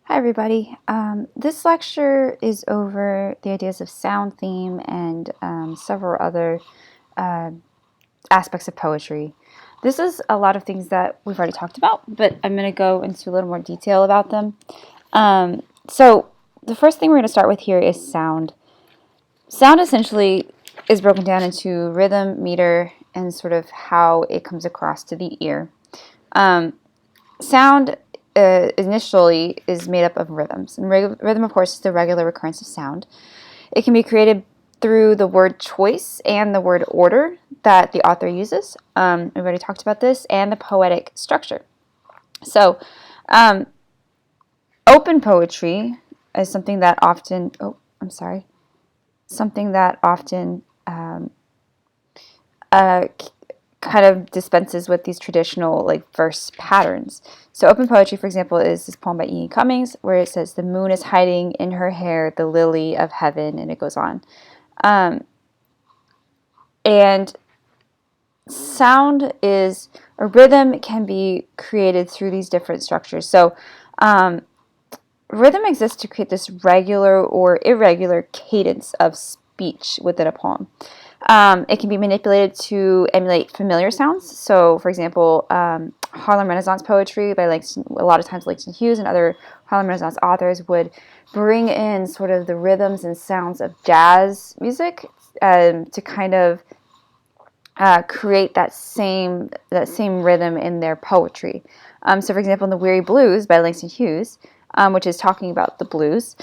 Hi everybody. This lecture is over the ideas of sound theme and several other uh, aspects of poetry. This is a lot of things that we've already talked about, but I'm going to go into a little more detail about them. So the first thing we're going to start with here is sound. Sound essentially is broken down into rhythm, meter, and sort of how it comes across to the ear. Sound initially is made up of rhythms. And rhythm, of course, is the regular recurrence of sound. It can be created through the word choice and the word order that the author uses. We've already talked about this, and the poetic structure. So, open poetry is something that often, something that often kind of dispenses with these traditional verse patterns. So open poetry, for example, is this poem by E. E. Cummings where it says, "The moon is hiding in her hair the lily of heaven," and it goes on. And sound is, a rhythm can be created through these different structures. So rhythm exists to create this regular or irregular cadence of speech within a poem. It can be manipulated to emulate familiar sounds. So, for example, Harlem Renaissance poetry by a lot of times Langston Hughes and other Harlem Renaissance authors would bring in sort of the rhythms and sounds of jazz music to kind of create that same rhythm in their poetry. So, for example, in the Weary Blues by Langston Hughes, which is talking about the blues,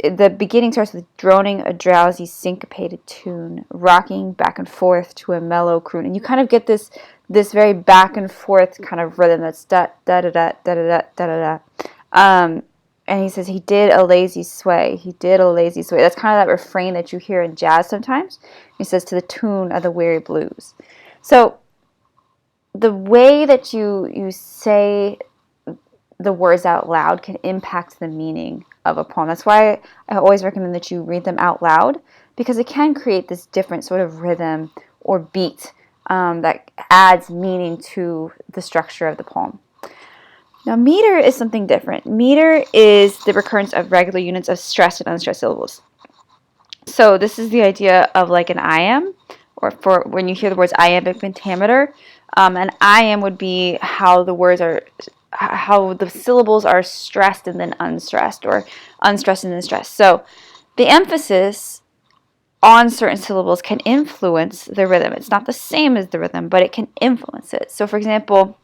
the beginning starts with droning a drowsy syncopated tune, rocking back and forth to a mellow croon, and you kind of get this very back and forth kind of rhythm that's da da da da da da da da da. And he says he did a lazy sway. He did a lazy sway. That's kind of that refrain that you hear in jazz sometimes. He says to the tune of the Weary Blues. So the way that you say the words out loud can impact the meaning of a poem. That's why I always recommend that you read them out loud, because it can create this different sort of rhythm or beat that adds meaning to the structure of the poem. Now, meter is something different. Meter is the recurrence of regular units of stressed and unstressed syllables. So this is the idea of like an iamb, or for when you hear the words iambic pentameter, an iamb would be how the syllables are stressed and then unstressed, or unstressed and then stressed. So the emphasis on certain syllables can influence the rhythm. It's not the same as the rhythm, but it can influence it. So, for example,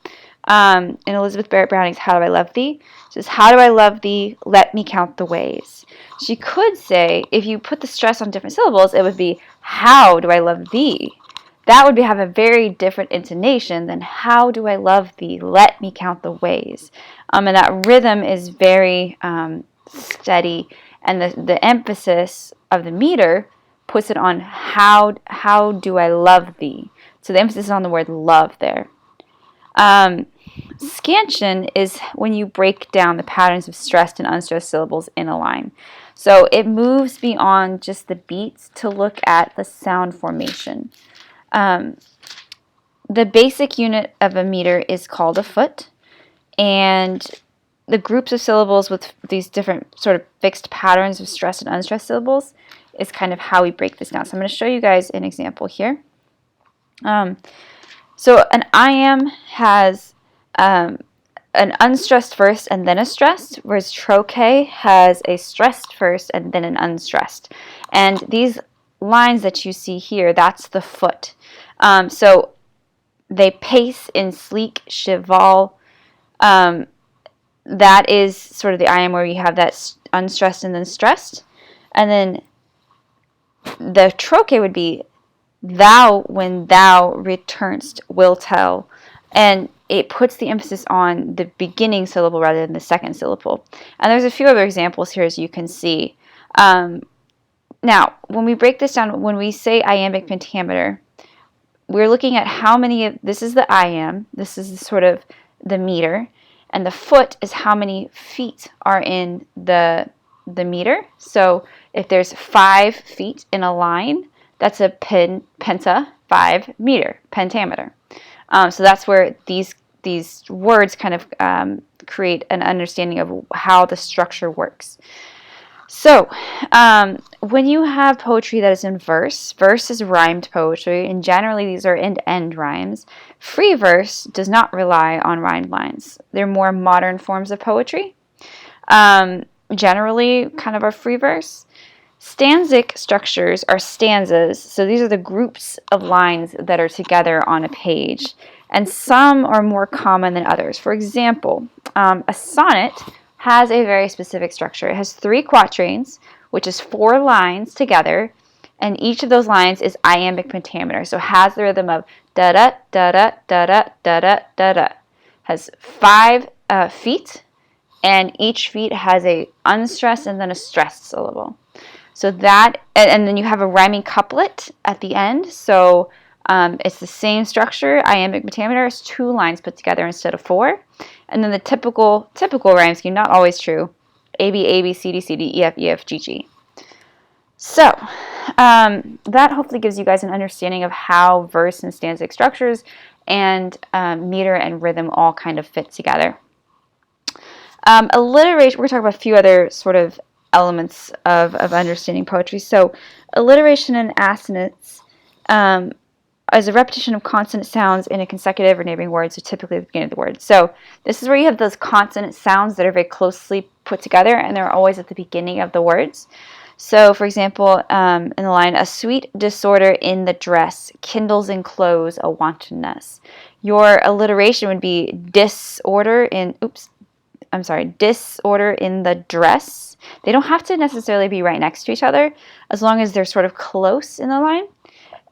in Elizabeth Barrett Browning's "How Do I Love Thee," it says, "How do I love thee? Let me count the ways." She could say, if you put the stress on different syllables, it would be, "How do I love thee?" That would have a very different intonation than "How do I love thee? Let me count the ways." And that rhythm is very steady, and the emphasis of the meter puts it on how do I love thee. So the emphasis is on the word love there. Scansion is when you break down the patterns of stressed and unstressed syllables in a line. So it moves beyond just the beats to look at the sound formation. The basic unit of a meter is called a foot, and the groups of syllables with these different sort of fixed patterns of stressed and unstressed syllables is kind of how we break this down. So I'm going to show you guys an example here. So an iamb has an unstressed first and then a stressed, whereas trochee has a stressed first and then an unstressed. And these lines that you see here, that's the foot. So they pace in sleek cheval. That is sort of the iamb where you have that unstressed and then stressed. And then the trochee would be, "Thou, when thou returnst, will tell." And it puts the emphasis on the beginning syllable rather than the second syllable. And there's a few other examples here, as you can see. Now, when we break this down, when we say iambic pentameter, we're looking at how many this is the iamb, this is sort of the meter, and the foot is how many feet are in the meter. So if there's 5 feet in a line, that's a penta, 5 meter, pentameter. So that's where these words kind of create an understanding of how the structure works. So, when you have poetry that is in verse, verse is rhymed poetry, and generally these are end-to-end rhymes. Free verse does not rely on rhymed lines. They're more modern forms of poetry. Generally, kind of a free verse. Stanzic structures are stanzas, so these are the groups of lines that are together on a page, and some are more common than others. For example, a sonnet has a very specific structure. It has 3 quatrains, which is 4 lines together, and each of those lines is iambic pentameter, so has the rhythm of da-da, da-da, da-da, da-da, da-da. Has 5 feet, and each feet has a unstressed and then a stressed syllable. So that, and then you have a rhyming couplet at the end, so it's the same structure, iambic pentameter, is 2 lines put together instead of 4. And then the typical rhyme scheme, not always true, A, B, A, B, C, D, C, D, E, F, E, F, G, G. So that hopefully gives you guys an understanding of how verse and stanzic structures and meter and rhythm all kind of fit together. Alliteration, we're going to talk about a few other sort of elements of understanding poetry. So alliteration and assonance is a repetition of consonant sounds in a consecutive or neighboring word, so typically at the beginning of the word. So this is where you have those consonant sounds that are very closely put together, and they're always at the beginning of the words. So, for example, in the line, a sweet disorder in the dress kindles in clothes a wantonness. Your alliteration would be disorder in the dress. They don't have to necessarily be right next to each other, as long as they're sort of close in the line.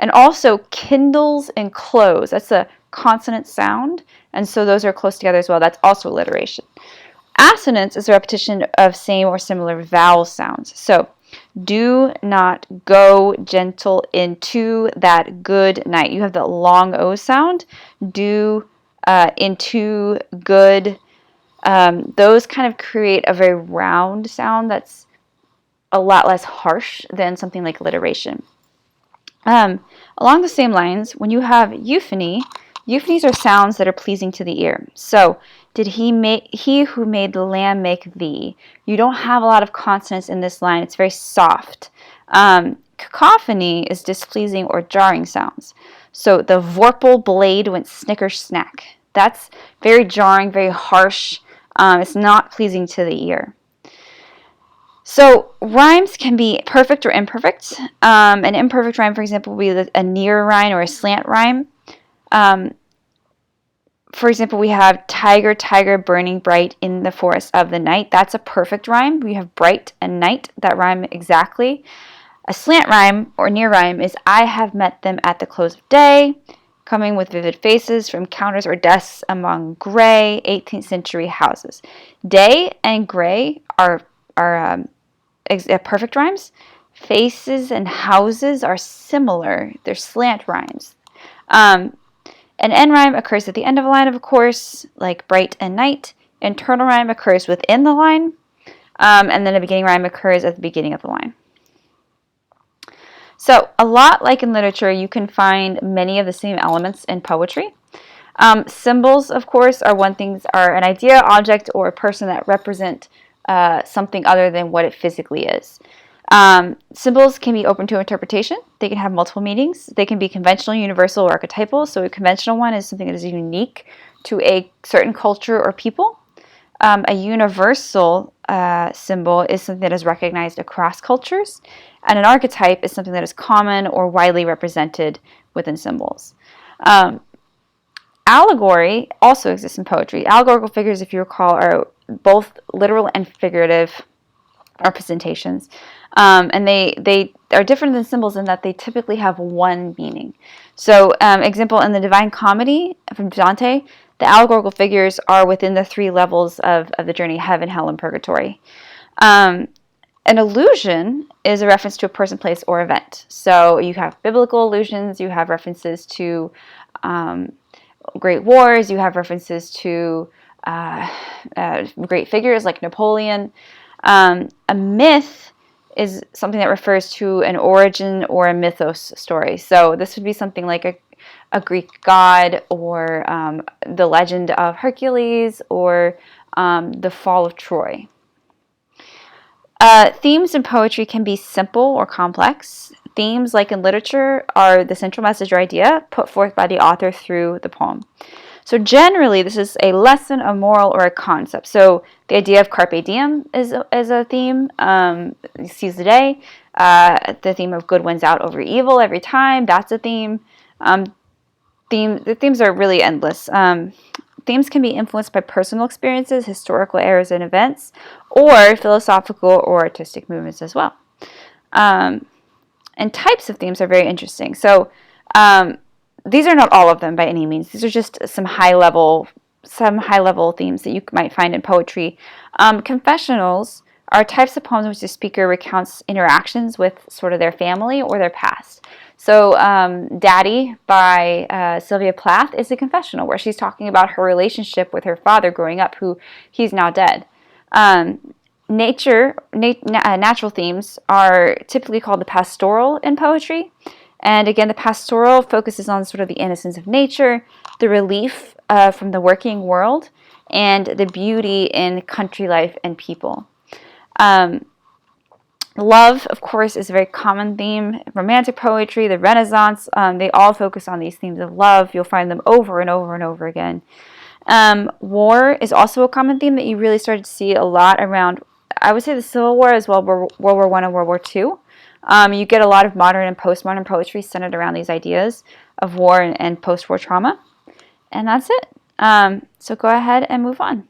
And also kindles and close. That's a consonant sound, and so those are close together as well. That's also alliteration. Assonance is a repetition of same or similar vowel sounds. So, do not go gentle into that good night. You have the long O sound. Do, into, good. Those kind of create a very round sound that's a lot less harsh than something like alliteration. Along the same lines, when you have euphony, euphonies are sounds that are pleasing to the ear. So, did he who made the lamb make thee? You don't have a lot of consonants in this line. It's very soft. Cacophony is displeasing or jarring sounds. So, the vorpal blade went snicker snack. That's very jarring, very harsh. It's not pleasing to the ear. So rhymes can be perfect or imperfect. An imperfect rhyme, for example, would be a near rhyme or a slant rhyme. For example, we have tiger, tiger, burning bright in the forest of the night. That's a perfect rhyme. We have bright and night that rhyme exactly. A slant rhyme or near rhyme is I have met them at the close of day, coming with vivid faces from counters or desks among gray 18th century houses. Day and gray are perfect rhymes. Faces and houses are similar. They're slant rhymes. An end rhyme occurs at the end of a line, of course, like bright and night. Internal rhyme occurs within the line. And then a beginning rhyme occurs at the beginning of the line. So a lot like in literature, you can find many of the same elements in poetry. Symbols, of course, are an idea, object, or a person that represent something other than what it physically is. Symbols can be open to interpretation. They can have multiple meanings. They can be conventional, universal, or archetypal. So a conventional one is something that is unique to a certain culture or people. A universal symbol is something that is recognized across cultures. And an archetype is something that is common or widely represented within symbols. Allegory also exists in poetry. Allegorical figures, if you recall, are both literal and figurative representations. And they are different than symbols in that they typically have one meaning. So, example, in the Divine Comedy from Dante, the allegorical figures are within the 3 levels of the journey, heaven, hell, and purgatory. An allusion is a reference to a person, place, or event. So you have biblical allusions, you have references to great wars, you have references to great figures like Napoleon. A myth is something that refers to an origin or a mythos story. So this would be something like a Greek god, or the legend of Hercules, or the fall of Troy. Themes in poetry can be simple or complex. Themes, like in literature, are the central message or idea put forth by the author through the poem. So generally, this is a lesson, a moral, or a concept. So the idea of carpe diem is a theme. Seize the day. The theme of good wins out over evil every time. That's a theme. The themes are really endless. Themes can be influenced by personal experiences, historical eras and events, or philosophical or artistic movements as well. And types of themes are very interesting. So these are not all of them by any means. These are just some high-level themes that you might find in poetry. Confessionals are types of poems in which the speaker recounts interactions with sort of their family or their past. So Daddy by Sylvia Plath is a confessional where she's talking about her relationship with her father growing up, who he's now dead. Natural themes are typically called the pastoral in poetry. And again, the pastoral focuses on sort of the innocence of nature, the relief from the working world, and the beauty in country life and people. Love, of course, is a very common theme. Romantic poetry, the Renaissance, they all focus on these themes of love. You'll find them over and over and over again. War is also a common theme that you really started to see a lot around, I would say, the Civil War as well, World War I and World War II. You get a lot of modern and postmodern poetry centered around these ideas of war and post-war trauma. And that's it. So go ahead and move on.